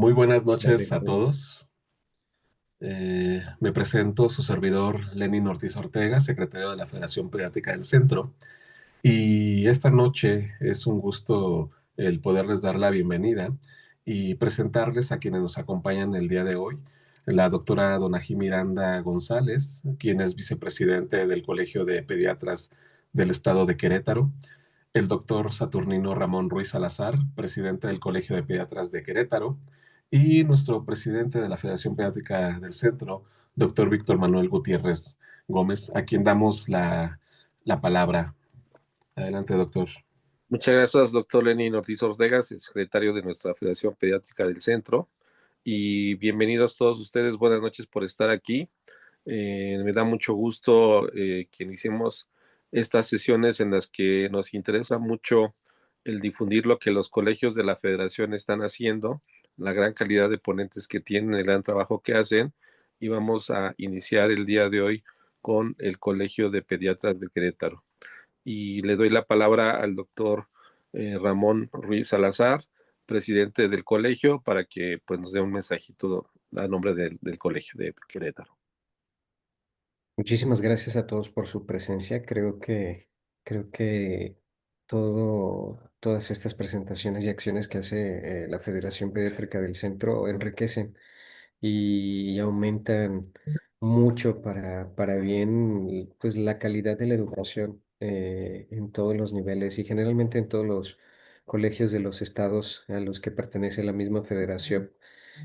Muy buenas Dale, noches a Raúl. todos. Me presento su servidor Lenin Ortiz Ortega, secretario de la Federación Pediátrica del Centro. Y esta noche es un gusto el poderles dar la bienvenida y presentarles a quienes nos acompañan el día de hoy. La doctora Donají Miranda González, quien es vicepresidente del Colegio de Pediatras del Estado de Querétaro. El doctor Saturnino Ramón Ruiz Salazar, presidente del Colegio de Pediatras de Querétaro, y nuestro presidente de la Federación Pediátrica del Centro, doctor Víctor Manuel Gutiérrez Gómez, a quien damos la palabra. Adelante, doctor. Muchas gracias, doctor Lenin Ortiz Ortega, el secretario de nuestra Federación Pediátrica del Centro. Y bienvenidos todos ustedes, buenas noches por estar aquí. Me da mucho gusto que iniciemos estas sesiones en las que nos interesa mucho el difundir lo que los colegios de la Federación están haciendo, la gran calidad de ponentes que tienen, el gran trabajo que hacen. Y vamos a iniciar el día de hoy con el Colegio de Pediatras de Querétaro. Y le doy la palabra al doctor Ramón Ruiz Salazar, presidente del colegio, para que pues, nos dé un mensajito a nombre del colegio de Querétaro. Muchísimas gracias a todos por su presencia. Creo que todas estas presentaciones y acciones que hace la Federación Pediátrica del Centro enriquecen y aumentan mucho para bien pues, la calidad de la educación en todos los niveles y generalmente en todos los colegios de los estados a los que pertenece la misma federación.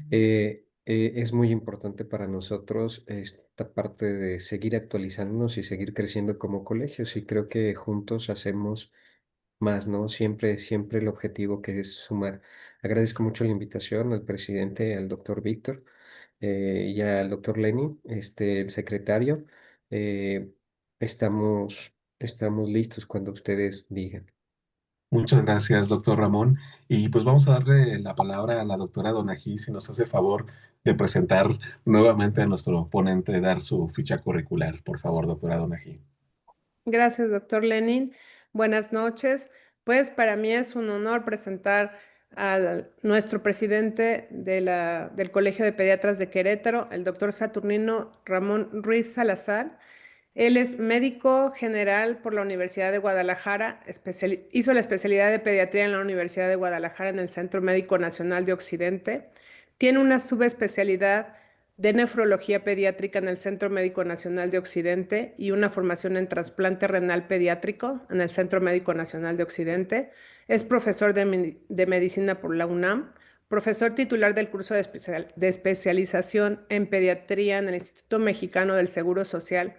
Es muy importante para nosotros esta parte de seguir actualizándonos y seguir creciendo como colegios y creo que juntos hacemos más, ¿no? Siempre el objetivo que es sumar. Agradezco mucho la invitación al presidente, al doctor Víctor y al doctor Lenny, el secretario. Eh, estamos listos cuando ustedes digan. Muchas gracias, doctor Ramón. Y pues vamos a darle la palabra a la doctora Donají, si nos hace favor de presentar nuevamente a nuestro ponente, dar su ficha curricular. Por favor, doctora Donají. Gracias, doctor Lenin. Buenas noches. Pues para mí es un honor presentar a nuestro presidente del Colegio de Pediatras de Querétaro, el doctor Saturnino Ramón Ruiz Salazar. Él es médico general por la Universidad de Guadalajara, hizo la especialidad de pediatría en la Universidad de Guadalajara en el Centro Médico Nacional de Occidente. Tiene una subespecialidad de nefrología pediátrica en el Centro Médico Nacional de Occidente y una formación en trasplante renal pediátrico en el Centro Médico Nacional de Occidente. Es profesor de medicina por la UNAM, profesor titular del curso de especialización en pediatría en el Instituto Mexicano del Seguro Social,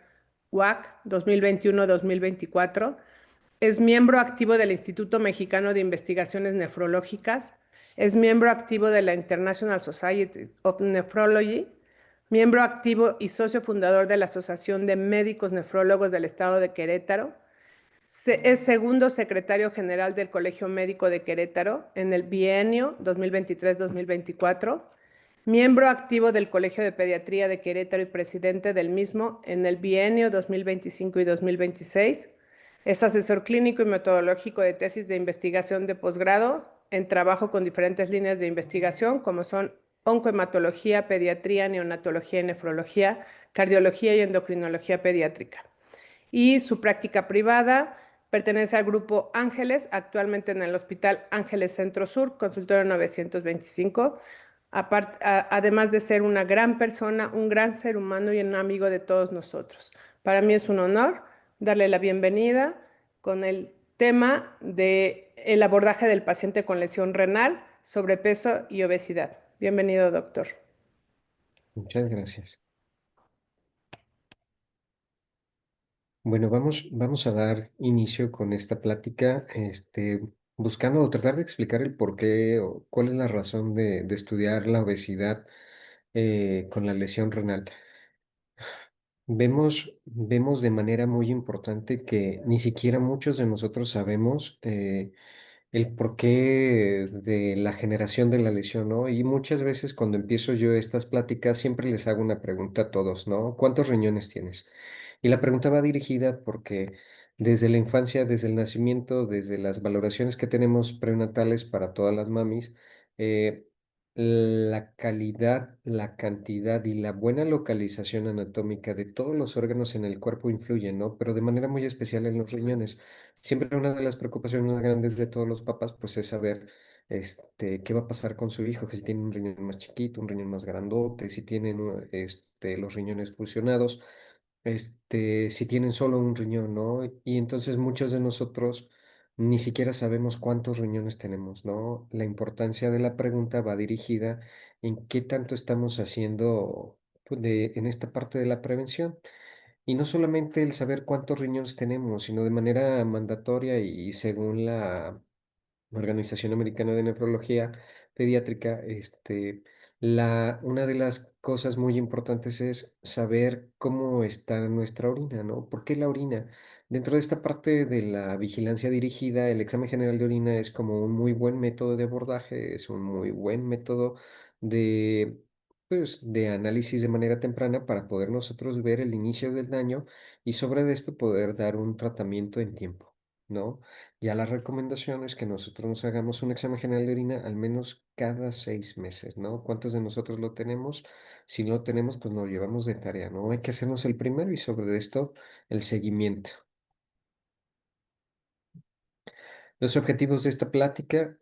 UAC 2021-2024. Es miembro activo del Instituto Mexicano de Investigaciones Nefrológicas. Es miembro activo de la International Society of Nephrology, miembro activo y socio fundador de la Asociación de Médicos Nefrólogos del Estado de Querétaro. Es segundo secretario general del Colegio Médico de Querétaro en el bienio 2023-2024. Miembro activo del Colegio de Pediatría de Querétaro y presidente del mismo en el bienio 2025 y 2026. Es asesor clínico y metodológico de tesis de investigación de posgrado en trabajo con diferentes líneas de investigación como son oncohematología, pediatría, neonatología y nefrología, cardiología y endocrinología pediátrica. Y su práctica privada pertenece al grupo Ángeles, actualmente en el Hospital Ángeles Centro Sur, consultorio 925. Además de ser una gran persona, un gran ser humano y un amigo de todos nosotros. Para mí es un honor darle la bienvenida con el tema de el abordaje del paciente con lesión renal, sobrepeso y obesidad. Bienvenido, doctor. Muchas gracias. Bueno, vamos a dar inicio con esta plática, buscando o tratar de explicar el por qué o cuál es la razón de estudiar la obesidad con la lesión renal. Vemos de manera muy importante que ni siquiera muchos de nosotros sabemos el porqué de la generación de la lesión, ¿no? Y muchas veces cuando empiezo yo estas pláticas siempre les hago una pregunta a todos, ¿no? ¿Cuántos riñones tienes? Y la pregunta va dirigida porque desde la infancia, desde el nacimiento, desde las valoraciones que tenemos prenatales para todas las mamis, eh, la calidad, la cantidad y la buena localización anatómica de todos los órganos en el cuerpo influyen, ¿no? Pero de manera muy especial en los riñones. Siempre una de las preocupaciones más grandes de todos los papás, pues es saber, qué va a pasar con su hijo, si tiene un riñón más chiquito, un riñón más grandote, si tienen, los riñones fusionados, si tienen solo un riñón, ¿no? Y entonces muchos de nosotros ni siquiera sabemos cuántos riñones tenemos, ¿no? La importancia de la pregunta va dirigida en qué tanto estamos haciendo pues, en esta parte de la prevención. Y no solamente el saber cuántos riñones tenemos, sino de manera mandatoria y según la Organización Americana de Nefrología Pediátrica, una de las cosas muy importantes es saber cómo está nuestra orina, ¿no? ¿Por qué la orina? Dentro de esta parte de la vigilancia dirigida, el examen general de orina es como un muy buen método de abordaje, es un muy buen método de, pues, de análisis de manera temprana para poder nosotros ver el inicio del daño y sobre esto poder dar un tratamiento en tiempo, ¿no? Ya la recomendación es que nosotros nos hagamos un examen general de orina al menos cada 6 meses, ¿no? ¿Cuántos de nosotros lo tenemos? Si no lo tenemos, pues nos llevamos de tarea, ¿no? Hay que hacernos el primero y sobre esto el seguimiento. Los objetivos de esta plática,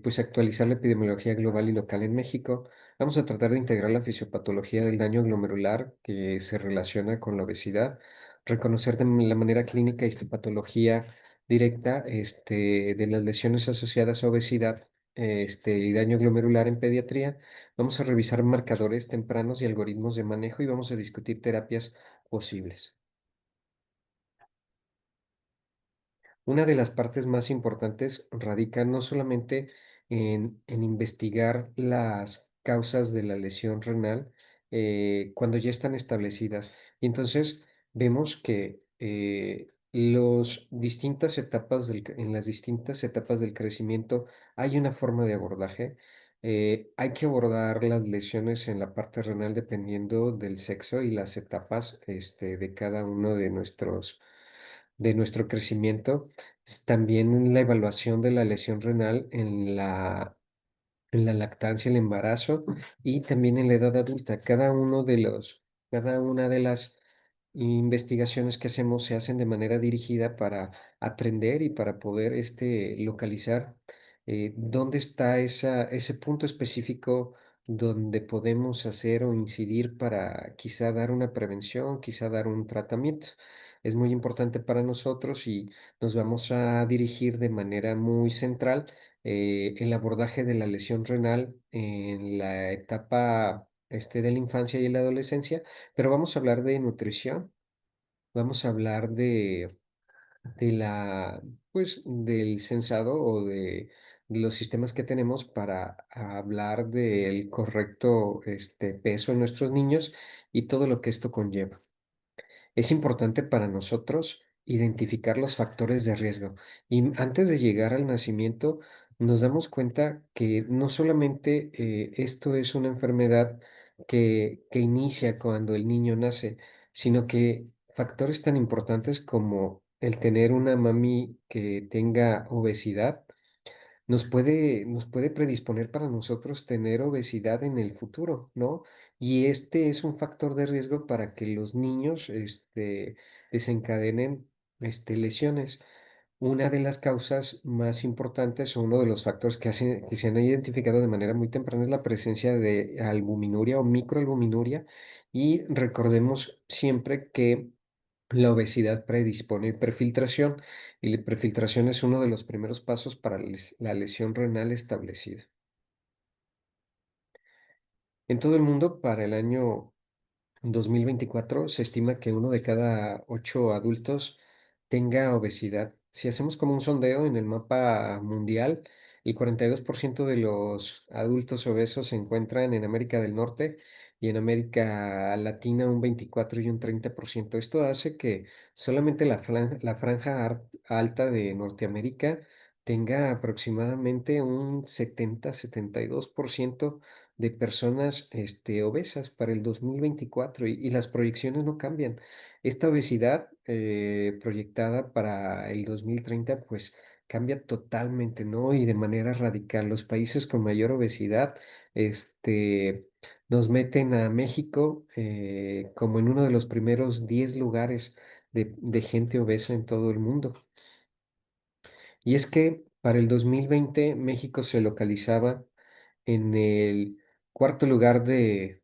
pues actualizar la epidemiología global y local en México. Vamos a tratar de integrar la fisiopatología del daño glomerular que se relaciona con la obesidad, reconocer de la manera clínica histopatología directa, de las lesiones asociadas a obesidad, y daño glomerular en pediatría. Vamos a revisar marcadores tempranos y algoritmos de manejo y vamos a discutir terapias posibles. Una de las partes más importantes radica no solamente en investigar las causas de la lesión renal cuando ya están establecidas. Y entonces vemos que en las distintas etapas del crecimiento hay una forma de abordaje. Hay que abordar las lesiones en la parte renal dependiendo del sexo y las etapas de cada uno de nuestro crecimiento. También la evaluación de la lesión renal en la lactancia, el embarazo y también en la edad adulta. Cada una de las investigaciones que hacemos se hacen de manera dirigida para aprender y para poder localizar dónde está ese punto específico donde podemos hacer o incidir para quizá dar una prevención, quizá dar un tratamiento. Es muy importante para nosotros y nos vamos a dirigir de manera muy central el abordaje de la lesión renal en la etapa de la infancia y la adolescencia, pero vamos a hablar de nutrición, vamos a hablar del censado o de los sistemas que tenemos para hablar del correcto peso en nuestros niños y todo lo que esto conlleva. Es importante para nosotros identificar los factores de riesgo y antes de llegar al nacimiento nos damos cuenta que no solamente esto es una enfermedad que inicia cuando el niño nace, sino que factores tan importantes como el tener una mami que tenga obesidad nos puede predisponer para nosotros tener obesidad en el futuro, ¿no? Y este es un factor de riesgo para que los niños, desencadenen, lesiones. Una de las causas más importantes o uno de los factores que se han identificado de manera muy temprana es la presencia de albuminuria o microalbuminuria y recordemos siempre que la obesidad predispone a hiperfiltración y la hiperfiltración es uno de los primeros pasos para la lesión renal establecida. En todo el mundo, para el año 2024 se estima que uno de cada 8 adultos tenga obesidad. Si hacemos como un sondeo en el mapa mundial, el 42% de los adultos obesos se encuentran en América del Norte y en América Latina un 24 y un 30%. Esto hace que solamente la franja alta de Norteamérica tenga aproximadamente un 70-72% de personas obesas para el 2024 y las proyecciones no cambian. Esta obesidad proyectada para el 2030 pues cambia totalmente, ¿no? Y de manera radical. Los países con mayor obesidad, nos meten a México como en uno de los primeros 10 lugares de gente obesa en todo el mundo. Y es que para el 2020 México se localizaba en el cuarto lugar de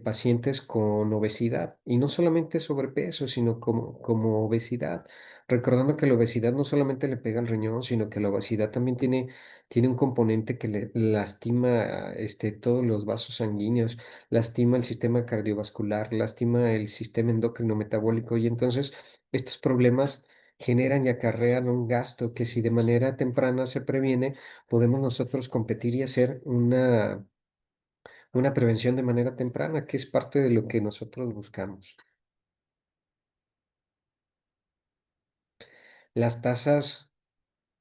pacientes con obesidad, y no solamente sobrepeso, sino como obesidad. Recordando que la obesidad no solamente le pega al riñón, sino que la obesidad también tiene un componente que le lastima todos los vasos sanguíneos, lastima el sistema cardiovascular, lastima el sistema endocrino metabólico, y entonces estos problemas generan y acarrean un gasto que, si de manera temprana se previene, podemos nosotros competir y hacer una prevención de manera temprana, que es parte de lo que nosotros buscamos. Las tasas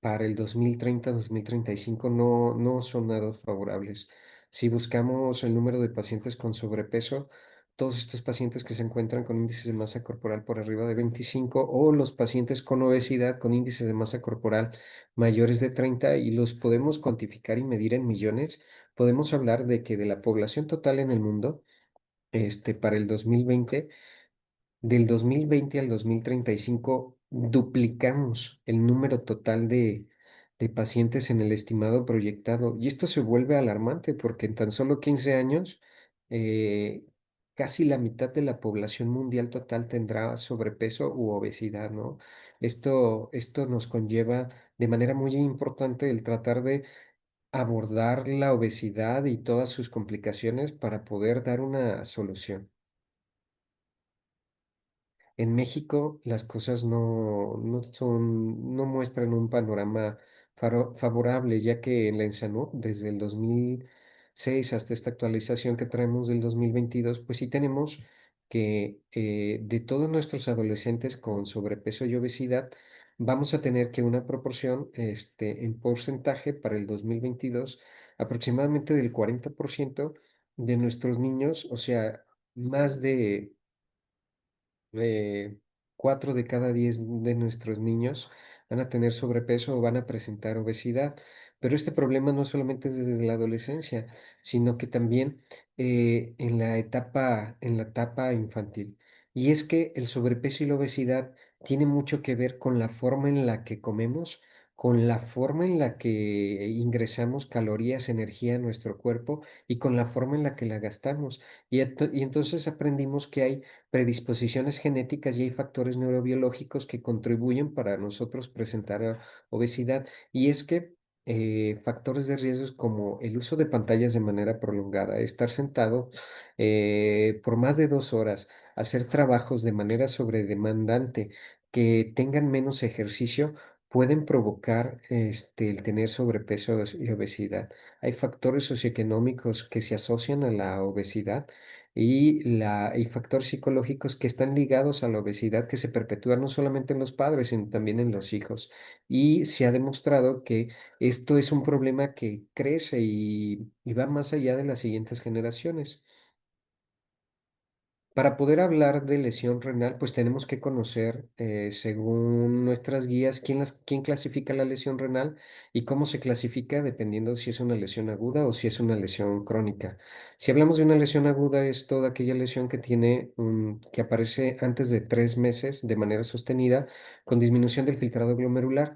para el 2030-2035 no son nada favorables. Si buscamos el número de pacientes con sobrepeso, todos estos pacientes que se encuentran con índices de masa corporal por arriba de 25, o los pacientes con obesidad con índices de masa corporal mayores de 30, y los podemos cuantificar y medir en millones, podemos hablar de que de la población total en el mundo, para el 2020, del 2020 al 2035 duplicamos el número total de pacientes en el estimado proyectado. Y esto se vuelve alarmante porque en tan solo 15 años, eh, casi la mitad de la población mundial total tendrá sobrepeso u obesidad, ¿no? Esto nos conlleva de manera muy importante el tratar de abordar la obesidad y todas sus complicaciones para poder dar una solución. En México las cosas no muestran un panorama favorable, ya que en la ENSANUD, desde el 2006 hasta esta actualización que traemos del 2022, pues sí tenemos que de todos nuestros adolescentes con sobrepeso y obesidad, vamos a tener que una proporción, en porcentaje para el 2022, aproximadamente del 40% de nuestros niños, o sea, más de eh, 4 de cada 10 de nuestros niños van a tener sobrepeso o van a presentar obesidad. Pero este problema no solamente es desde la adolescencia, sino que también en la etapa infantil. Y es que el sobrepeso y la obesidad tiene mucho que ver con la forma en la que comemos, con la forma en la que ingresamos calorías, energía a nuestro cuerpo, y con la forma en la que la gastamos. Y entonces aprendimos que hay predisposiciones genéticas y hay factores neurobiológicos que contribuyen para nosotros presentar obesidad. Y es que factores de riesgos como el uso de pantallas de manera prolongada, estar sentado por más de 2 horas, hacer trabajos de manera sobredemandante que tengan menos ejercicio, pueden provocar el tener sobrepeso y obesidad. Hay factores socioeconómicos que se asocian a la obesidad, y factores psicológicos que están ligados a la obesidad, que se perpetúan no solamente en los padres, sino también en los hijos. Y se ha demostrado que esto es un problema que crece y va más allá de las siguientes generaciones. Para poder hablar de lesión renal, pues tenemos que conocer, según nuestras guías, quién clasifica la lesión renal y cómo se clasifica, dependiendo si es una lesión aguda o si es una lesión crónica. Si hablamos de una lesión aguda, es toda aquella lesión que aparece antes de 3 meses de manera sostenida, con disminución del filtrado glomerular.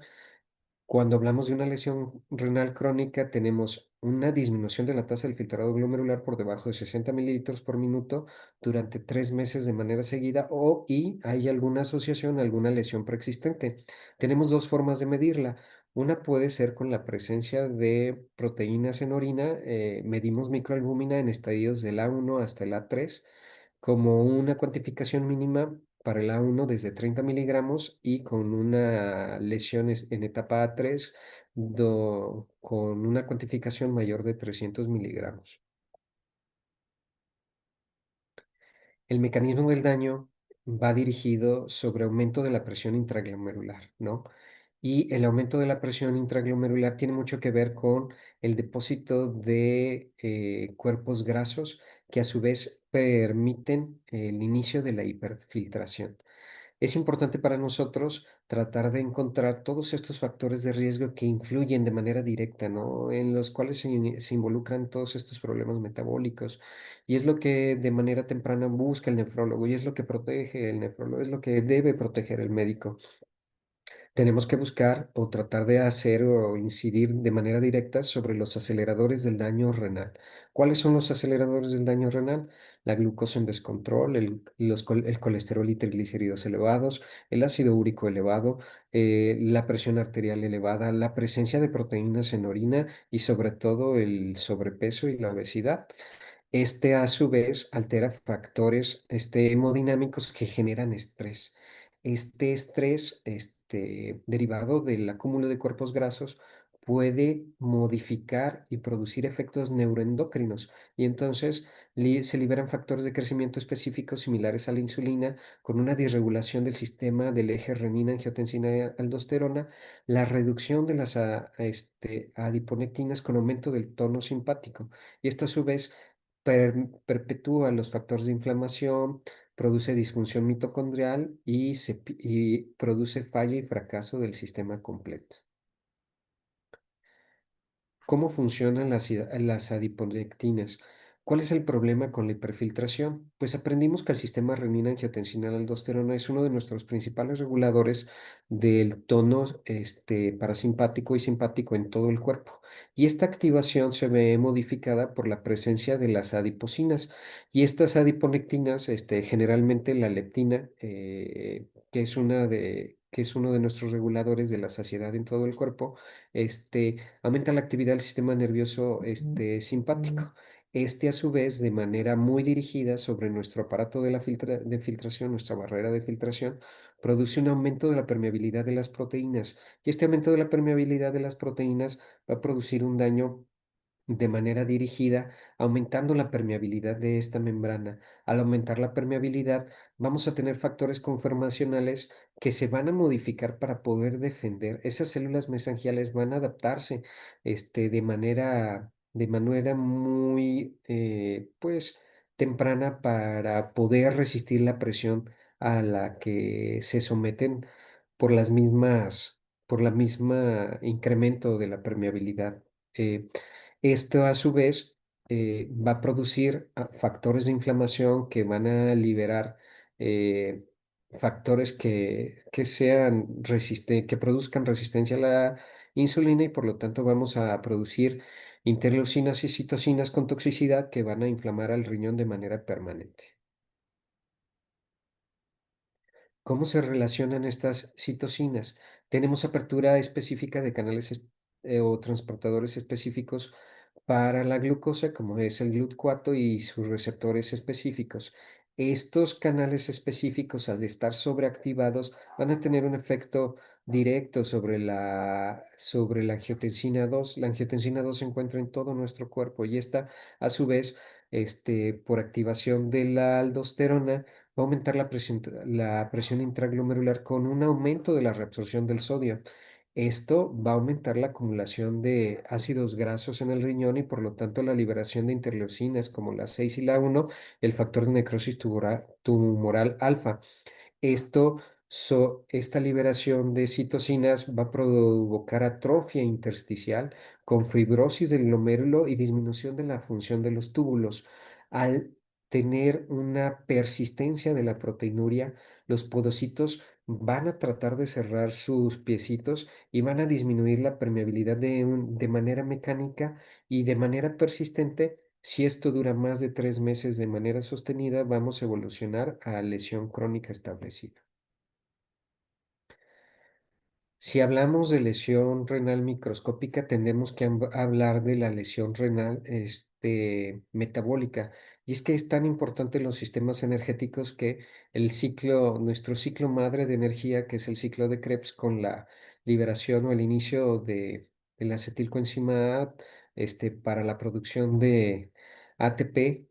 Cuando hablamos de una lesión renal crónica, tenemos una disminución de la tasa del filtrado glomerular por debajo de 60 mililitros por minuto durante 3 meses de manera seguida, y hay alguna asociación, alguna lesión preexistente. Tenemos dos formas de medirla. Una puede ser con la presencia de proteínas en orina. Medimos microalbúmina en estadios del A1 hasta el A3 como una cuantificación mínima para el A1 desde 30 miligramos, y con una lesión en etapa A3 con una cuantificación mayor de 300 miligramos. El mecanismo del daño va dirigido sobre aumento de la presión intraglomerular, ¿no? Y el aumento de la presión intraglomerular tiene mucho que ver con el depósito de cuerpos grasos, que a su vez permiten el inicio de la hiperfiltración. Es importante para nosotros tratar de encontrar todos estos factores de riesgo que influyen de manera directa, ¿no? En los cuales se involucran todos estos problemas metabólicos. Y es lo que de manera temprana busca el nefrólogo y es lo que protege el nefrólogo, es lo que debe proteger el médico. Tenemos que buscar o tratar de hacer o incidir de manera directa sobre los aceleradores del daño renal. ¿Cuáles son los aceleradores del daño renal? La glucosa en descontrol, el colesterol y triglicéridos elevados, el ácido úrico elevado, la presión arterial elevada, la presencia de proteínas en orina y sobre todo el sobrepeso y la obesidad. Este a su vez altera factores hemodinámicos que generan estrés. Este estrés, derivado del acúmulo de cuerpos grasos, puede modificar y producir efectos neuroendocrinos y entonces se liberan factores de crecimiento específicos similares a la insulina con una disregulación del sistema del eje renina-angiotensina-aldosterona, la reducción de las adiponectinas con aumento del tono simpático y esto a su vez perpetúa los factores de inflamación, produce disfunción mitocondrial y produce falla y fracaso del sistema completo. ¿Cómo funcionan las adiponectinas? ¿Cuál es el problema con la hiperfiltración? Pues aprendimos que el sistema renina-angiotensina-aldosterona es uno de nuestros principales reguladores del tono parasimpático y simpático en todo el cuerpo. Y esta activación se ve modificada por la presencia de las adipocinas. Y estas adiponectinas, generalmente la leptina, que es uno de nuestros reguladores de la saciedad en todo el cuerpo, aumenta la actividad del sistema nervioso simpático. Este, a su vez, de manera muy dirigida sobre nuestro aparato de filtración, nuestra barrera de filtración, produce un aumento de la permeabilidad de las proteínas. Y este aumento de la permeabilidad de las proteínas va a producir un daño de manera dirigida, aumentando la permeabilidad de esta membrana. Al aumentar la permeabilidad, vamos a tener factores conformacionales que se van a modificar para poder defender. Esas células mesangiales van a adaptarse de manera muy pues temprana para poder resistir la presión a la que se someten por por la misma incremento de la permeabilidad. Eh, Esto a su vez va a producir factores de inflamación que van a liberar eh, factores que sean que produzcan resistencia a la insulina y por lo tanto vamos a producir interleucinas y citocinas con toxicidad que van a inflamar al riñón de manera permanente. ¿Cómo se relacionan estas citocinas? Tenemos apertura específica de canales o transportadores específicos para la glucosa, como es el GLUT4 y sus receptores específicos. Estos canales específicos, al estar sobreactivados, van a tener un efecto directo sobre la angiotensina 2. La angiotensina 2 se encuentra en todo nuestro cuerpo y esta, a su vez, por activación de la aldosterona, va a aumentar la presión intraglomerular con un aumento de la reabsorción del sodio. Esto va a aumentar la acumulación de ácidos grasos en el riñón y por lo tanto la liberación de interleucinas como la 6 y la 1, el factor de necrosis tumoral alfa. Esta liberación de citocinas va a provocar atrofia intersticial con fibrosis del glomérulo y disminución de la función de los túbulos. Al tener una persistencia de la proteinuria, los podocitos van a tratar de cerrar sus piecitos y van a disminuir la permeabilidad de manera mecánica y de manera persistente. Si esto dura más de 3 meses de manera sostenida, vamos a evolucionar a lesión crónica establecida. Si hablamos de lesión renal microscópica, tendremos que hablar de la lesión renal metabólica. Y es que es tan importante los sistemas energéticos que nuestro ciclo madre de energía, que es el ciclo de Krebs, con la liberación o el inicio del acetilcoenzima A, para la producción de ATP,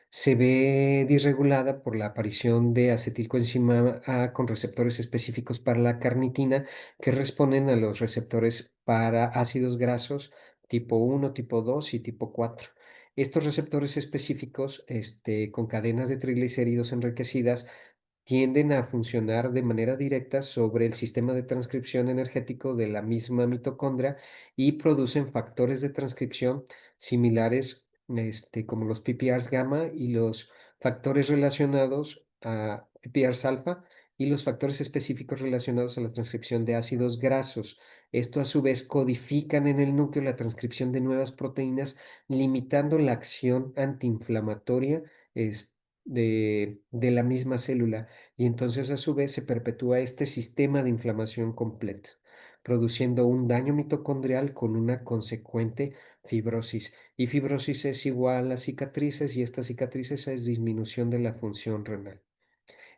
se ve disregulada por la aparición de acetilcoenzima A con receptores específicos para la carnitina que responden a los receptores para ácidos grasos tipo 1, tipo 2 y tipo 4. Estos receptores específicos, con cadenas de triglicéridos enriquecidas, tienden a funcionar de manera directa sobre el sistema de transcripción energético de la misma mitocondria y producen factores de transcripción similares, como los PPARs gamma y los factores relacionados a PPARs alfa y los factores específicos relacionados a la transcripción de ácidos grasos. Esto a su vez codifican en el núcleo la transcripción de nuevas proteínas, limitando la acción antiinflamatoria de la misma célula. Y entonces a su vez se perpetúa este sistema de inflamación completo, produciendo un daño mitocondrial con una consecuente fibrosis. Y fibrosis es igual a cicatrices y estas cicatrices es disminución de la función renal.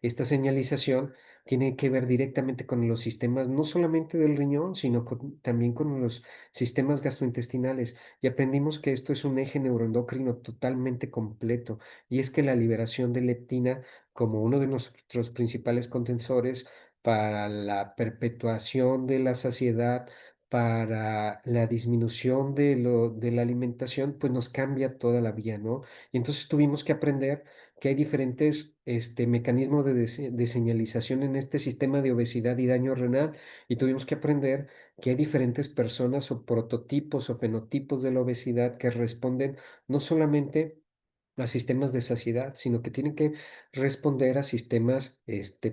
Esta señalización tiene que ver directamente con los sistemas, no solamente del riñón, sino también con los sistemas gastrointestinales. Y aprendimos que esto es un eje neuroendocrino totalmente completo. Y es que la liberación de leptina, como uno de nuestros principales contensores para la perpetuación de la saciedad, para la disminución de la alimentación, pues nos cambia toda la vía, ¿no? Y entonces tuvimos que aprender que hay diferentes mecanismos de señalización en este sistema de obesidad y daño renal y tuvimos que aprender que hay diferentes personas o prototipos o fenotipos de la obesidad que responden no solamente a sistemas de saciedad, sino que tienen que responder a sistemas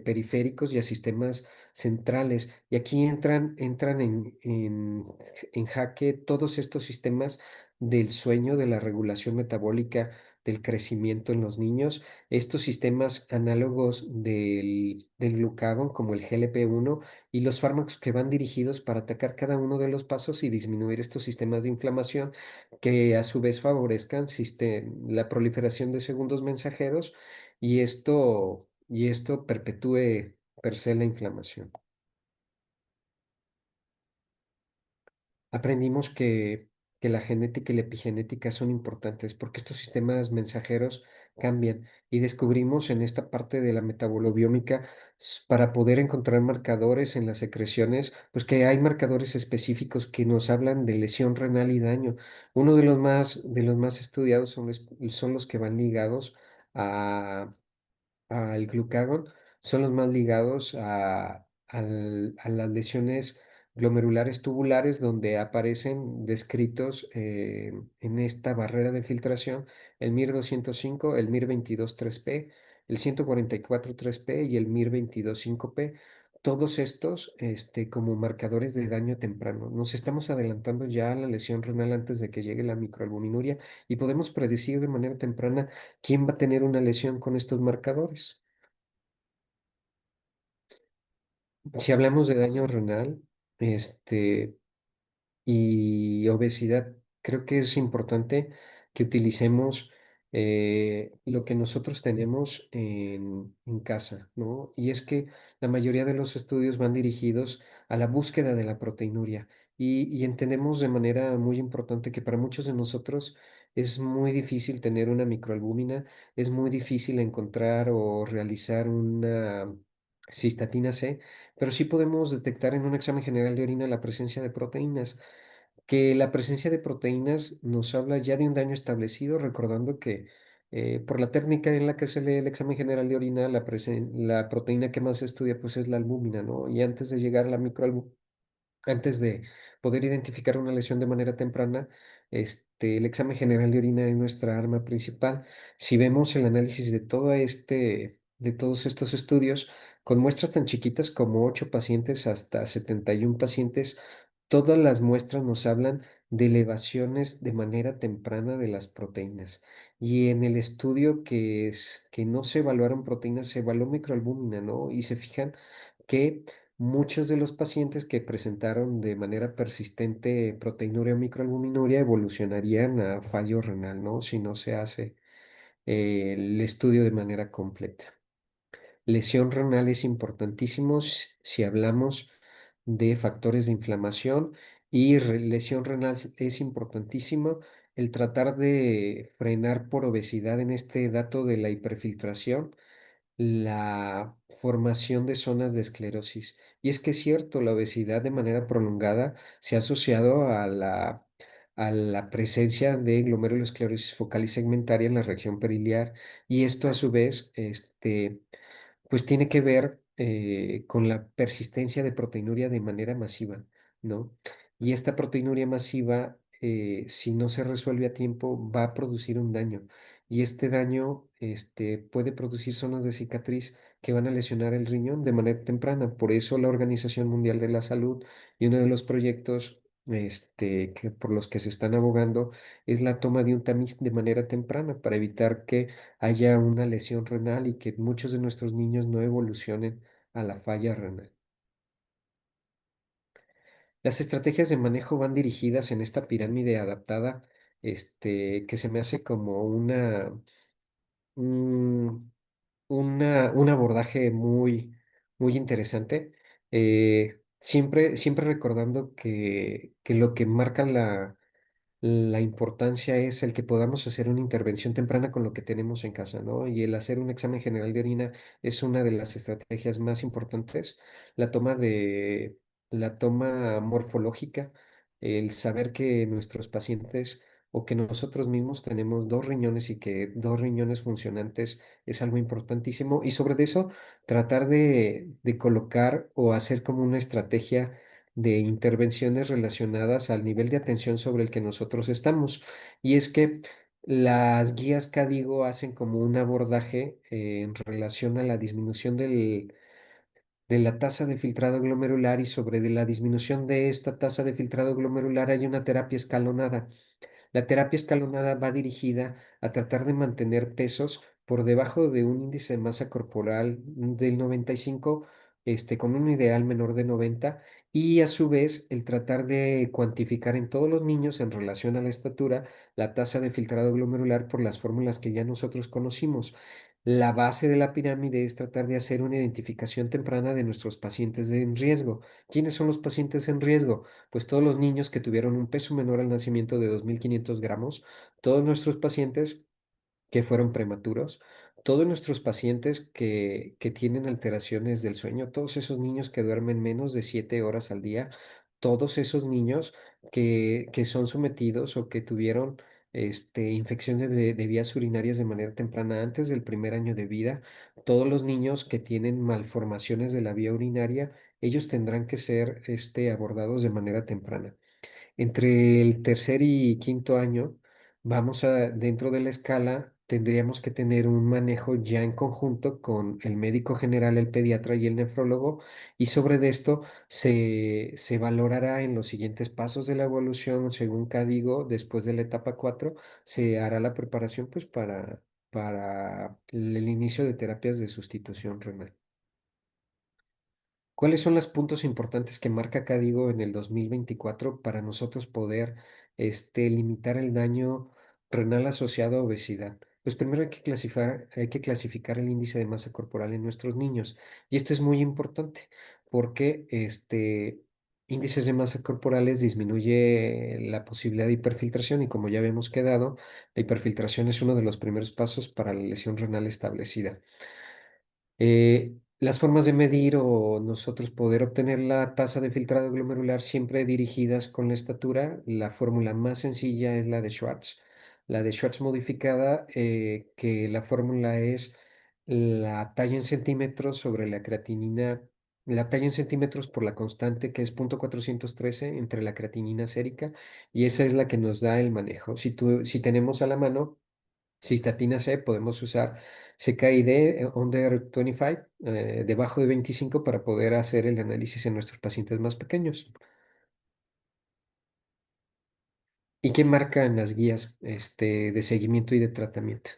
periféricos y a sistemas centrales. Y aquí entran en jaque todos estos sistemas del sueño, de la regulación metabólica, del crecimiento en los niños, estos sistemas análogos del glucagón como el GLP-1 y los fármacos que van dirigidos para atacar cada uno de los pasos y disminuir estos sistemas de inflamación que a su vez favorezcan la proliferación de segundos mensajeros y esto perpetúe per se la inflamación. Aprendimos que la genética y la epigenética son importantes porque estos sistemas mensajeros cambian y descubrimos en esta parte de la metabolobiómica para poder encontrar marcadores en las secreciones, pues que hay marcadores específicos que nos hablan de lesión renal y daño. Uno de los más estudiados son los que van ligados al glucagón son los más ligados a las lesiones glomerulares tubulares, donde aparecen descritos en esta barrera de filtración el MIR-205, el MIR-22-3P, el 144-3P y el MIR-22-5P. Todos estos como marcadores de daño temprano. Nos estamos adelantando ya a la lesión renal antes de que llegue la microalbuminuria y podemos predecir de manera temprana quién va a tener una lesión con estos marcadores. Si hablamos de daño renal, este, y obesidad, creo que es importante que utilicemos lo que nosotros tenemos en casa, ¿no? Y es que la mayoría de los estudios van dirigidos a la búsqueda de la proteinuria y entendemos de manera muy importante que para muchos de nosotros es muy difícil tener una microalbúmina, es muy difícil encontrar o realizar una cistatina C, pero sí podemos detectar en un examen general de orina la presencia de proteínas que la presencia de proteínas nos habla ya de un daño establecido, recordando que por la técnica en la que se lee el examen general de orina, la proteína que más se estudia pues es la albúmina, ¿no? Y antes de llegar a la microalbúmina, antes de poder identificar una lesión de manera temprana, el examen general de orina es nuestra arma principal. Si vemos el análisis de todos estos estudios, con muestras tan chiquitas como 8 pacientes hasta 71 pacientes, todas las muestras nos hablan de elevaciones de manera temprana de las proteínas. Y en el estudio que no se evaluaron proteínas, se evaluó microalbúmina, ¿no? Y se fijan que muchos de los pacientes que presentaron de manera persistente proteinuria o microalbuminuria evolucionarían a fallo renal, ¿no? Si no se hace el estudio de manera completa. Lesión renal es importantísimo si hablamos de factores de inflamación y lesión renal es importantísimo el tratar de frenar por obesidad en este dato de la hiperfiltración la formación de zonas de esclerosis. Y es que es cierto, la obesidad de manera prolongada se ha asociado a la presencia de glomerulosclerosis focal y segmentaria en la región periliar y esto a su vez pues tiene que ver con la persistencia de proteinuria de manera masiva, ¿no? Y esta proteinuria masiva, si no se resuelve a tiempo, va a producir un daño. Y este daño, puede producir zonas de cicatriz que van a lesionar el riñón de manera temprana. Por eso la Organización Mundial de la Salud y uno de los proyectos, que por los que se están abogando es la toma de un tamiz de manera temprana para evitar que haya una lesión renal y que muchos de nuestros niños no evolucionen a la falla renal. Las estrategias de manejo van dirigidas en esta pirámide adaptada, que se me hace como un, un abordaje muy interesante. Siempre recordando que lo que marca la importancia es el que podamos hacer una intervención temprana con lo que tenemos en casa, ¿no? Y el hacer un examen general de orina es una de las estrategias más importantes. La toma la toma morfológica, el saber que nuestros pacientes o que nosotros mismos tenemos dos riñones y que dos riñones funcionantes es algo importantísimo. Y sobre eso, tratar de colocar o hacer como una estrategia de intervenciones relacionadas al nivel de atención sobre el que nosotros estamos. Y es que las guías CADIGO hacen como un abordaje en relación a la disminución de la tasa de filtrado glomerular y sobre de la disminución de esta tasa de filtrado glomerular hay una terapia escalonada. La terapia escalonada va dirigida a tratar de mantener pesos por debajo de un índice de masa corporal del 95, con un ideal menor de 90, y a su vez el tratar de cuantificar en todos los niños en relación a la estatura la tasa de filtrado glomerular por las fórmulas que ya nosotros conocimos. La base de la pirámide es tratar de hacer una identificación temprana de nuestros pacientes en riesgo. ¿Quiénes son los pacientes en riesgo? Pues todos los niños que tuvieron un peso menor al nacimiento de 2.500 gramos, todos nuestros pacientes que fueron prematuros, todos nuestros pacientes que tienen alteraciones del sueño, todos esos niños que duermen menos de 7 horas al día, todos esos niños que son sometidos o que tuvieron infecciones de vías urinarias de manera temprana antes del primer año de vida, todos los niños que tienen malformaciones de la vía urinaria, ellos tendrán que ser abordados de manera temprana. Entre el tercer y quinto año, dentro de la escala, tendríamos que tener un manejo ya en conjunto con el médico general, el pediatra y el nefrólogo, y sobre de esto se valorará en los siguientes pasos de la evolución, según CADIGO, después de la etapa 4, se hará la preparación pues para el inicio de terapias de sustitución renal. ¿Cuáles son los puntos importantes que marca Cadigo en el 2024 para nosotros poder limitar el daño renal asociado a obesidad? Pues primero hay que clasificar el índice de masa corporal en nuestros niños. Y esto es muy importante porque índices de masa corporales disminuye la posibilidad de hiperfiltración y como ya habíamos quedado, la hiperfiltración es uno de los primeros pasos para la lesión renal establecida. Las formas de medir o nosotros poder obtener la tasa de filtrado glomerular siempre dirigidas con la estatura. La fórmula más sencilla es la de Schwartz. La de Schwartz modificada, que la fórmula es la talla en centímetros sobre la creatinina, la talla en centímetros por la constante que es 0.413 entre la creatinina sérica y esa es la que nos da el manejo. Si tenemos a la mano Cistatina C, podemos usar CKID under 25, debajo de 25 para poder hacer el análisis en nuestros pacientes más pequeños. ¿Y qué marcan las guías de seguimiento y de tratamiento?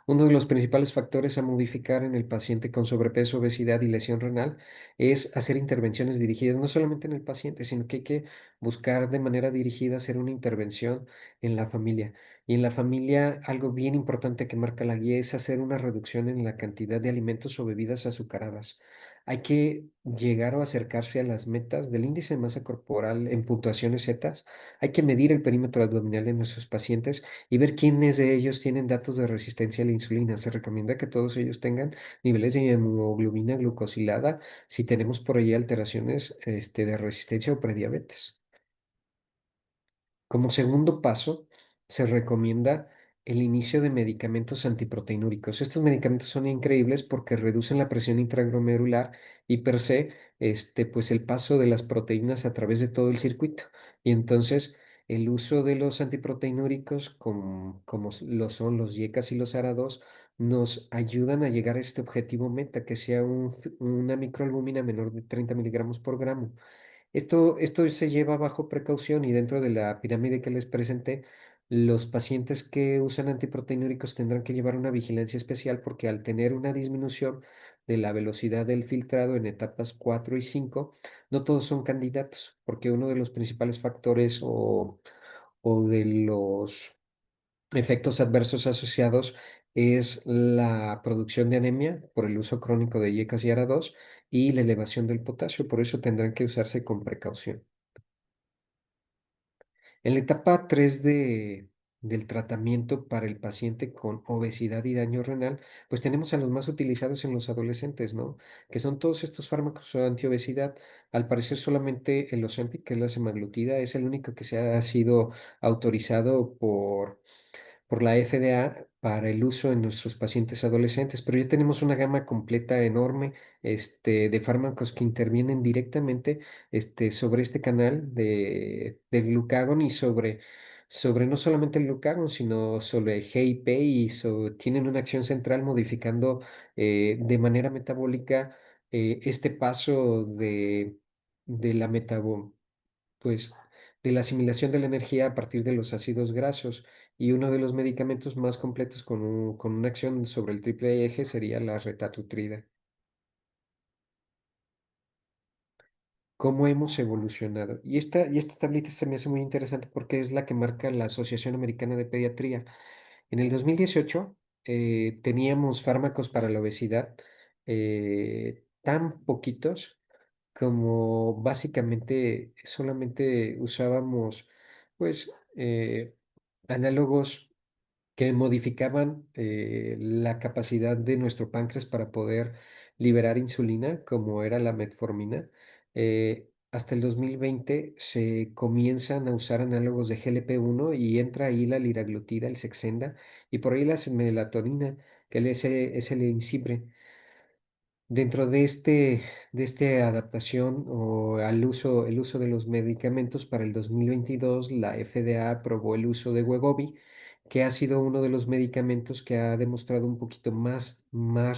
Uno de los principales factores a modificar en el paciente con sobrepeso, obesidad y lesión renal es hacer intervenciones dirigidas no solamente en el paciente, sino que hay que buscar de manera dirigida hacer una intervención en la familia. Y en la familia, algo bien importante que marca la guía es hacer una reducción en la cantidad de alimentos o bebidas azucaradas. Hay que llegar o acercarse a las metas del índice de masa corporal en puntuaciones Z. Hay que medir el perímetro abdominal de nuestros pacientes y ver quiénes de ellos tienen datos de resistencia a la insulina. Se recomienda que todos ellos tengan niveles de hemoglobina glucosilada si tenemos por ahí alteraciones de resistencia o prediabetes. Como segundo paso, se recomienda el inicio de medicamentos antiproteinúricos. Estos medicamentos son increíbles porque reducen la presión intraglomerular y per se, pues el paso de las proteínas a través de todo el circuito. Y entonces el uso de los antiproteinúricos, como lo son los YECAS y los ARA2, nos ayudan a llegar a este objetivo meta, que sea una microalbúmina menor de 30 miligramos por gramo. Esto se lleva bajo precaución y dentro de la pirámide que les presenté, los pacientes que usan antiproteinúricos tendrán que llevar una vigilancia especial porque al tener una disminución de la velocidad del filtrado en etapas 4 y 5, no todos son candidatos, porque uno de los principales factores o de los efectos adversos asociados es la producción de anemia por el uso crónico de YECAS y ARA2 y la elevación del potasio, por eso tendrán que usarse con precaución. En la etapa 3 del tratamiento para el paciente con obesidad y daño renal, pues tenemos a los más utilizados en los adolescentes, ¿no? Que son todos estos fármacos antiobesidad. Al parecer solamente el Ozempic, que es la semaglutida, es el único que se ha sido autorizado por la FDA para el uso en nuestros pacientes adolescentes, pero ya tenemos una gama completa enorme de fármacos que intervienen directamente sobre este canal del glucagón y sobre no solamente el glucagón, sino sobre GIP y tienen una acción central modificando de manera metabólica este paso de la pues, de la asimilación de la energía a partir de los ácidos grasos. Y uno de los medicamentos más completos con una acción sobre el triple eje sería la retatrutida. ¿Cómo hemos evolucionado? Y esta tablita se me hace muy interesante porque es la que marca la Asociación Americana de Pediatría. En el 2018 teníamos fármacos para la obesidad tan poquitos como básicamente solamente usábamos pues análogos que modificaban la capacidad de nuestro páncreas para poder liberar insulina, como era la metformina. Hasta el 2020 se comienzan a usar análogos de GLP-1 y entra ahí la liraglutida, el Saxenda, y por ahí la melatonina, que es el Incibre. Dentro de este adaptación o el uso de los medicamentos para el 2022, la FDA aprobó el uso de Wegovy, que ha sido uno de los medicamentos que ha demostrado un poquito más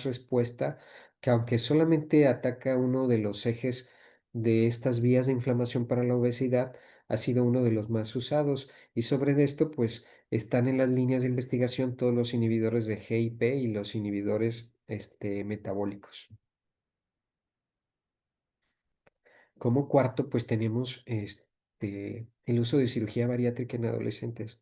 respuesta, que aunque solamente ataca uno de los ejes de estas vías de inflamación para la obesidad, ha sido uno de los más usados. Y sobre esto, pues están en las líneas de investigación todos los inhibidores de GIP y los inhibidores metabólicos. Como cuarto, pues tenemos el uso de cirugía bariátrica en adolescentes.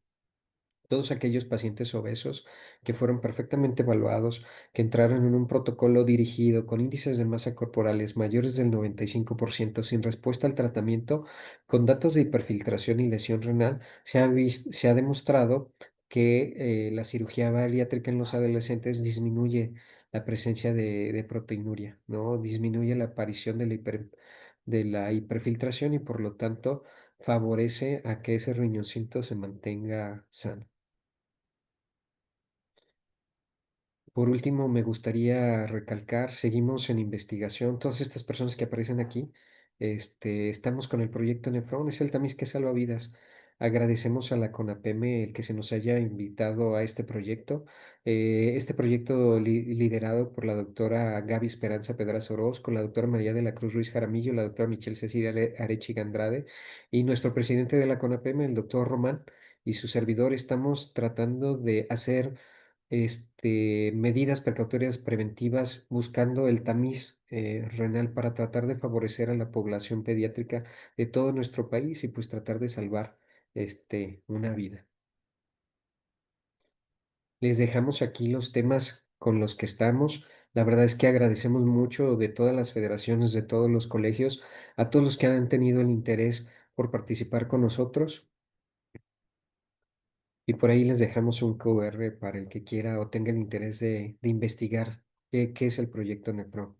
Todos aquellos pacientes obesos que fueron perfectamente evaluados, que entraron en un protocolo dirigido con índices de masa corporales mayores del 95% sin respuesta al tratamiento, con datos de hiperfiltración y lesión renal, se ha demostrado que la cirugía bariátrica en los adolescentes disminuye la presencia de proteinuria, ¿no? Disminuye la aparición de la hiperfiltración y por lo tanto favorece a que ese riñoncito se mantenga sano. Por último, me gustaría recalcar, seguimos en investigación. Todas estas personas que aparecen aquí, estamos con el proyecto Nefron, es el tamiz que salva vidas. Agradecemos a la CONAPEME el que se nos haya invitado a este proyecto. Este proyecto liderado por la doctora Gaby Esperanza Pedraza Oroz, con la doctora María de la Cruz Ruiz Jaramillo, la doctora Michelle Cecilia Arechiga Andrade y nuestro presidente de la CONAPEME, el doctor Román, y su servidor, estamos tratando de hacer medidas precautorias preventivas buscando el tamiz renal para tratar de favorecer a la población pediátrica de todo nuestro país y pues tratar de salvar una vida. Les dejamos aquí los temas con los que estamos. La verdad es que agradecemos mucho de todas las federaciones, de todos los colegios, a todos los que han tenido el interés por participar con nosotros. Y por ahí les dejamos un QR para el que quiera o tenga el interés de investigar qué es el proyecto NEPRO.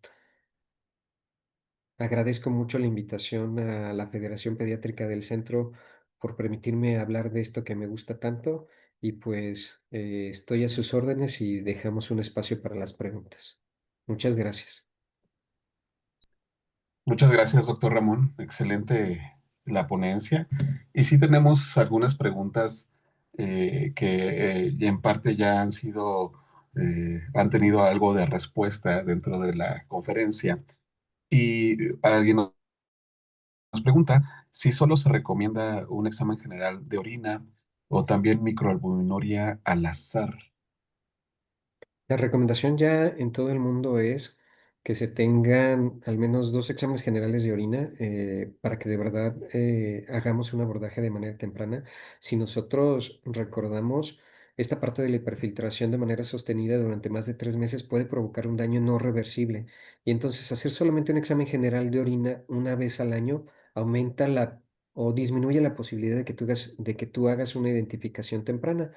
Agradezco mucho la invitación a la Federación Pediátrica del Centro por permitirme hablar de esto que me gusta tanto y pues estoy a sus órdenes y dejamos un espacio para las preguntas. Muchas gracias. Muchas gracias, doctor Ramón. Excelente la ponencia. Y sí tenemos algunas preguntas que en parte ya han sido, han tenido algo de respuesta dentro de la conferencia. Y alguien nos pregunta si solo se recomienda un examen general de orina o también microalbuminuria al azar. La recomendación ya en todo el mundo es que se tengan al menos dos exámenes generales de orina para que de verdad hagamos un abordaje de manera temprana. Si nosotros recordamos, esta parte de la hiperfiltración de manera sostenida durante más de 3 meses puede provocar un daño no reversible. Y entonces hacer solamente un examen general de orina una vez al año aumenta la o disminuye la posibilidad de que tú hagas una identificación temprana.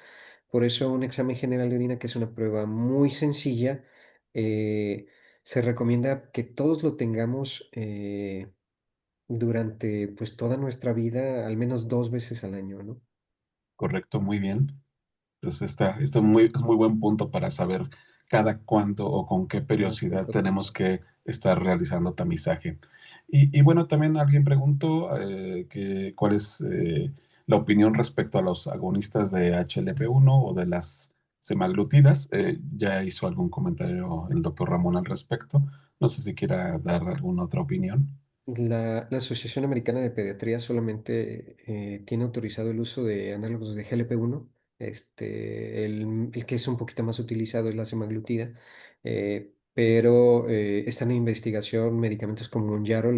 Por eso un examen general de orina, que es una prueba muy sencilla, eh, se recomienda que todos lo tengamos durante pues toda nuestra vida, al menos 2 veces al año, ¿no? Correcto, muy bien. Entonces, esto es muy buen punto para saber cada cuánto o con qué Cada periodicidad cuánto tenemos tiempo. que estar realizando tamizaje. Y bueno, también alguien preguntó cuál es la opinión respecto a los agonistas de HLP1 o de las semaglutidas. Ya hizo algún comentario el doctor Ramón al respecto. No sé si quiera dar alguna otra opinión. La Asociación Americana de Pediatría solamente tiene autorizado el uso de análogos de GLP-1. El que es un poquito más utilizado es la semaglutida, pero están en investigación medicamentos como Mounjaro,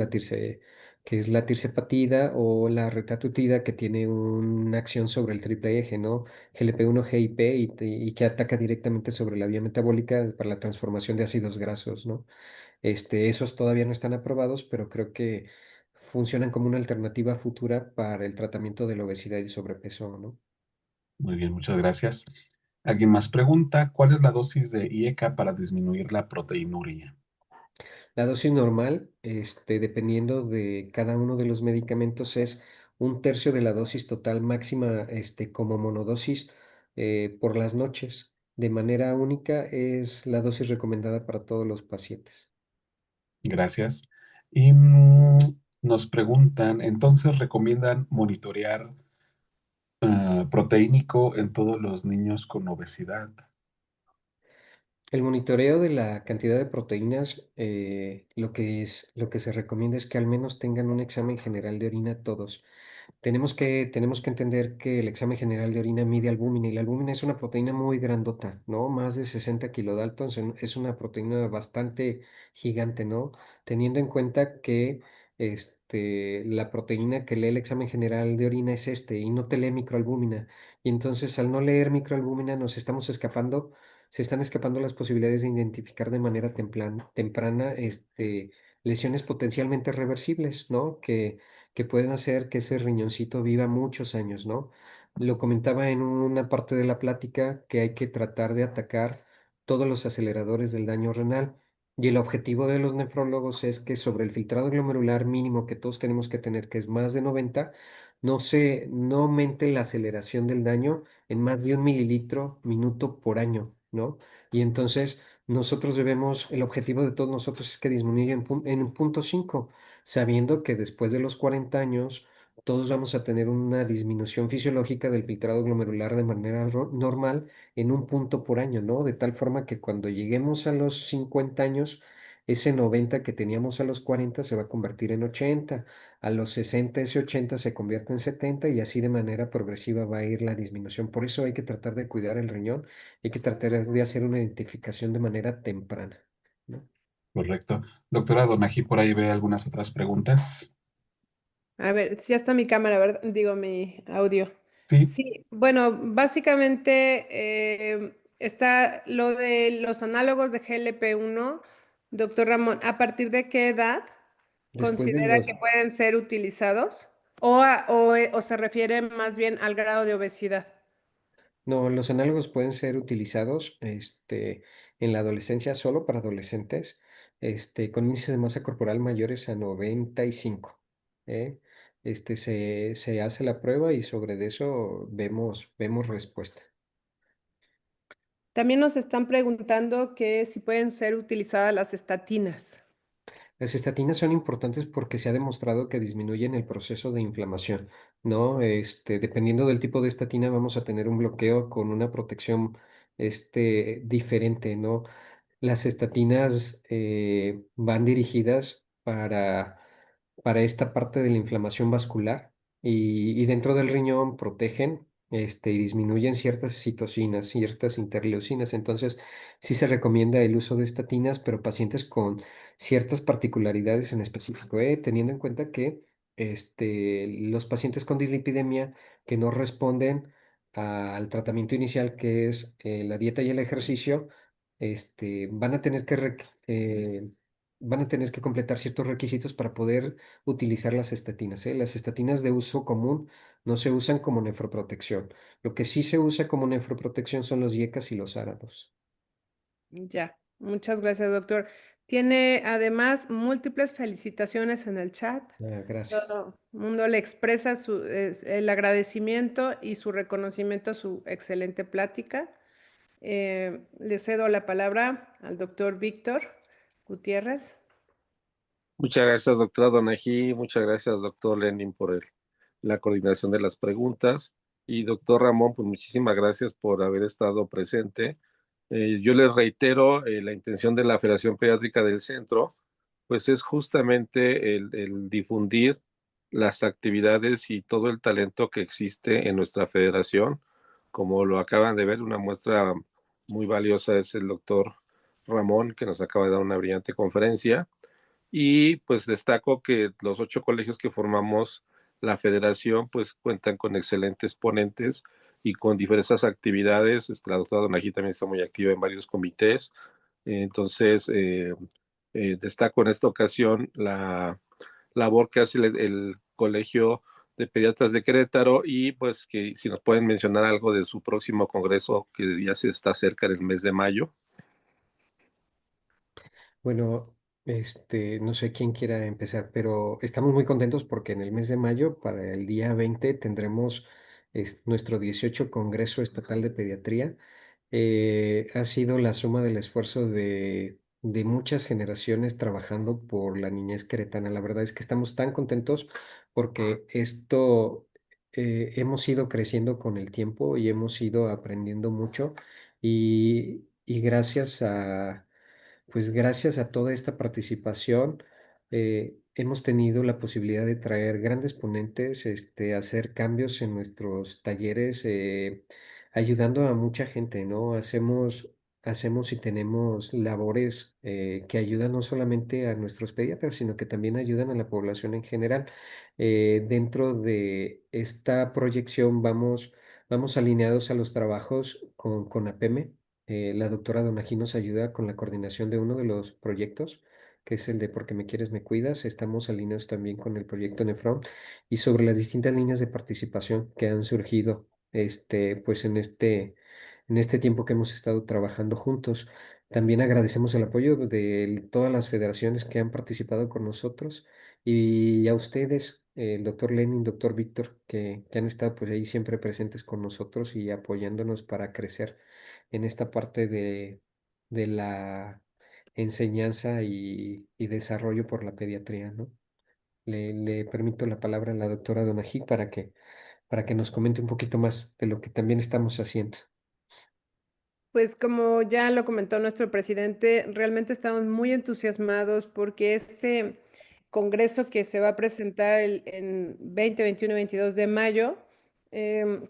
que es la tirzepatida, o la retatrutida, que tiene una acción sobre el triple eje, ¿no? GLP-1, GIP, y que ataca directamente sobre la vía metabólica para la transformación de ácidos grasos, ¿no? Esos todavía no están aprobados, pero creo que funcionan como una alternativa futura para el tratamiento de la obesidad y sobrepeso, ¿no? Muy bien, muchas gracias. Alguien más pregunta, ¿cuál es la dosis de IECA para disminuir la proteinuria? La dosis normal, dependiendo de cada uno de los medicamentos, es 1/3 de la dosis total máxima, como monodosis por las noches. De manera única es la dosis recomendada para todos los pacientes. Gracias. Y nos preguntan, entonces recomiendan monitorear proteínico en todos los niños con obesidad. El monitoreo de la cantidad de proteínas, lo que se recomienda es que al menos tengan un examen general de orina todos. Tenemos que entender que el examen general de orina mide albúmina y la albúmina es una proteína muy grandota, ¿no? Más de 60 kilodaltons, es una proteína bastante gigante, ¿no? Teniendo en cuenta que la proteína que lee el examen general de orina es y no te lee microalbúmina. Y entonces al no leer microalbúmina se están escapando las posibilidades de identificar de manera temprana lesiones potencialmente reversibles, ¿no? Que pueden hacer que ese riñoncito viva muchos años, ¿no? Lo comentaba en una parte de la plática que hay que tratar de atacar todos los aceleradores del daño renal. Y el objetivo de los nefrólogos es que sobre el filtrado glomerular mínimo que todos tenemos que tener, que es más de 90, no aumente la aceleración del daño en más de 1 mililitro minuto por año, ¿no? Y entonces el objetivo de todos nosotros es que disminuya en un punto 5, sabiendo que después de los 40 años todos vamos a tener una disminución fisiológica del filtrado glomerular de manera normal en un punto por año, ¿no? De tal forma que cuando lleguemos a los 50 años, ese 90 que teníamos a los 40 se va a convertir en 80, a los 60 ese 80 se convierte en 70 y así de manera progresiva va a ir la disminución. Por eso hay que tratar de cuidar el riñón, hay que tratar de hacer una identificación de manera temprana, ¿no? Correcto. Doctora Donají, por ahí ve algunas otras preguntas. A ver, sí está mi cámara, ¿verdad? Digo, mi audio. Sí, Sí, bueno, básicamente está lo de los análogos de GLP-1, doctor Ramón, ¿a partir de qué edad Después de considera los que pueden ser utilizados? O se refiere más bien al grado de obesidad? No, los análogos pueden ser utilizados en la adolescencia solo para adolescentes con índices de masa corporal mayores a 95. ¿Eh? Se hace la prueba y sobre eso vemos respuesta. También nos están preguntando que si pueden ser utilizadas las estatinas. Las estatinas son importantes porque se ha demostrado que disminuyen el proceso de inflamación, ¿no? Dependiendo del tipo de estatina, vamos a tener un bloqueo con una protección, diferente, ¿no? Las estatinas van dirigidas para esta parte de la inflamación vascular y dentro del riñón protegen y disminuyen ciertas citocinas, ciertas interleucinas. Entonces, sí se recomienda el uso de estatinas, pero pacientes con ciertas particularidades en específico, teniendo en cuenta que los pacientes con dislipidemia que no responden al tratamiento inicial, que es la dieta y el ejercicio, van a tener van a tener que completar ciertos requisitos para poder utilizar las estatinas, ¿eh? Las estatinas de uso común no se usan como nefroprotección. Lo que sí se usa como nefroprotección son los IECAS y los árados. Ya, muchas gracias, doctor. Tiene además múltiples felicitaciones en el chat. Gracias. Todo el mundo le expresa el agradecimiento y su reconocimiento a su excelente plática. Le cedo la palabra al doctor Víctor Gutiérrez. Muchas gracias, doctora Donají. Muchas gracias, doctor Lenin, por la coordinación de las preguntas. Y doctor Ramón, pues muchísimas gracias por haber estado presente. Yo les reitero, la intención de la Federación Pediátrica del Centro, pues es justamente el difundir las actividades y todo el talento que existe en nuestra federación. Como lo acaban de ver, una muestra muy valiosa es el doctor Ramón, que nos acaba de dar una brillante conferencia. Y pues destaco que los 8 colegios que formamos la federación pues cuentan con excelentes ponentes y con diversas actividades. La doctora Donají también está muy activa en varios comités. Entonces, destaco en esta ocasión la labor que hace el Colegio de Pediatras de Querétaro y pues que si nos pueden mencionar algo de su próximo congreso que ya se está cerca del mes de mayo. Bueno, no sé quién quiera empezar, pero estamos muy contentos porque en el mes de mayo, para el día 20, tendremos nuestro 18 Congreso Estatal de Pediatría. Ha sido la suma del esfuerzo de muchas generaciones trabajando por la niñez queretana. La verdad es que estamos tan contentos porque esto hemos ido creciendo con el tiempo y hemos ido aprendiendo mucho y gracias a toda esta participación, hemos tenido la posibilidad de traer grandes ponentes, hacer cambios en nuestros talleres, ayudando a mucha gente, ¿no? Hacemos y tenemos labores que ayudan no solamente a nuestros pediatras, sino que también ayudan a la población en general. Dentro de esta proyección vamos alineados a los trabajos con APEME. La doctora Donají nos ayuda con la coordinación de uno de los proyectos, que es el de Porque me quieres, me cuidas. Estamos alineados también con el proyecto Nefron y sobre las distintas líneas de participación que han surgido, pues en este tiempo que hemos estado trabajando juntos. También agradecemos el apoyo de todas las federaciones que han participado con nosotros y a ustedes, el doctor Lenin, doctor Víctor, que han estado pues ahí siempre presentes con nosotros y apoyándonos para crecer en esta parte de la enseñanza y desarrollo por la pediatría, ¿no? Le permito la palabra a la doctora Donají para que nos comente un poquito más de lo que también estamos haciendo. Pues como ya lo comentó nuestro presidente, realmente estamos muy entusiasmados porque este congreso que se va a presentar en 20, 21 y 22 de mayo,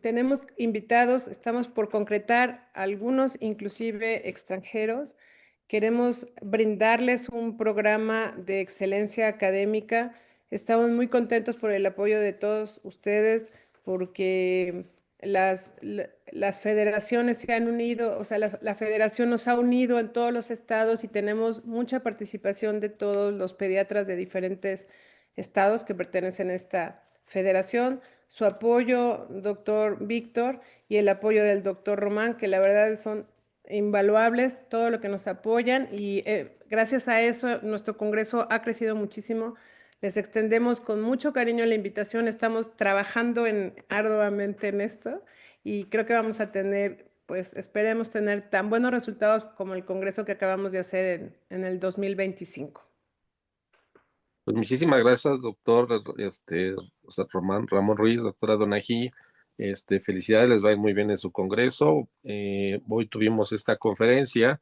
tenemos invitados, estamos por concretar algunos, inclusive extranjeros. Queremos brindarles un programa de excelencia académica. Estamos muy contentos por el apoyo de todos ustedes porque las federaciones se han unido, o sea, la federación nos ha unido en todos los estados y tenemos mucha participación de todos los pediatras de diferentes estados que pertenecen a esta federación. Su apoyo, doctor Víctor, y el apoyo del doctor Román, que la verdad son invaluables, todo lo que nos apoyan y gracias a eso nuestro congreso ha crecido muchísimo. Les extendemos con mucho cariño la invitación. Estamos trabajando arduamente en esto y creo que vamos a tener pues esperemos tener tan buenos resultados como el congreso que acabamos de hacer en el 2025. Pues muchísimas gracias, doctor o sea, Ramón Ruiz, doctora Donají. Felicidades, les va a ir muy bien en su congreso. Hoy tuvimos esta conferencia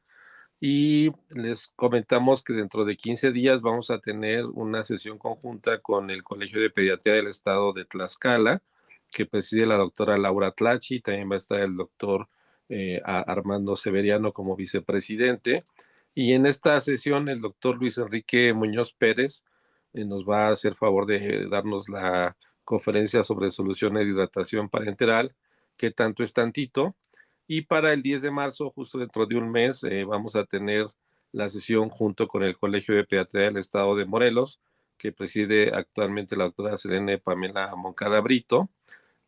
y les comentamos que dentro de 15 días vamos a tener una sesión conjunta con el Colegio de Pediatría del Estado de Tlaxcala, que preside la doctora Laura Tlachi. También va a estar el doctor Armando Severiano como vicepresidente. Y en esta sesión el doctor Luis Enrique Muñoz Pérez nos va a hacer favor de darnos la conferencia sobre soluciones de hidratación parenteral, que tanto es tantito. Y para el 10 de marzo, justo dentro de un mes, vamos a tener la sesión junto con el Colegio de Pediatría del Estado de Morelos, que preside actualmente la doctora Selene Pamela Moncada Brito,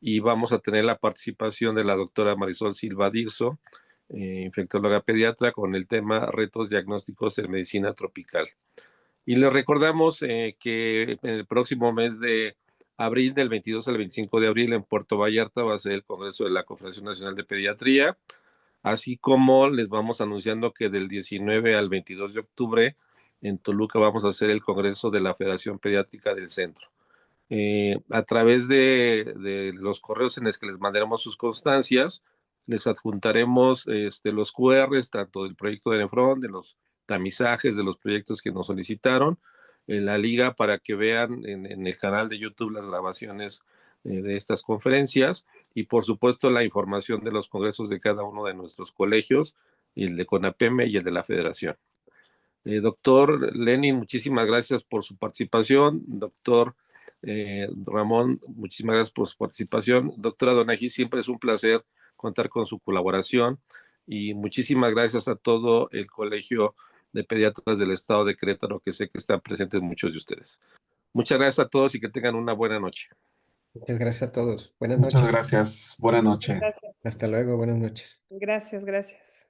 y vamos a tener la participación de la doctora Marisol Silva Dirso, infectóloga pediatra, con el tema retos diagnósticos en medicina tropical. Y les recordamos que en el próximo mes de abril, del 22 al 25 de abril, en Puerto Vallarta va a ser el Congreso de la Confederación Nacional de Pediatría, así como les vamos anunciando que del 19 al 22 de octubre en Toluca vamos a hacer el Congreso de la Federación Pediátrica del Centro. A través de los correos en los que les mandaremos sus constancias, les adjuntaremos los QRs, tanto del proyecto de Nefron, de los tamizajes, de los proyectos que nos solicitaron, en la liga para que vean en el canal de YouTube las grabaciones de estas conferencias y por supuesto la información de los congresos de cada uno de nuestros colegios, y el de CONAPEME y el de la Federación. Doctor Lenin, muchísimas gracias por su participación. Doctor Ramón, muchísimas gracias por su participación. Doctora Donají, siempre es un placer contar con su colaboración y muchísimas gracias a todo el Colegio de Pediatras del Estado de Querétaro, que sé que están presentes muchos de ustedes. Muchas gracias a todos y que tengan una buena noche. Muchas gracias a todos. Buenas Muchas noches. gracias. Buena noche. Gracias. Hasta luego. Buenas noches. Gracias, gracias.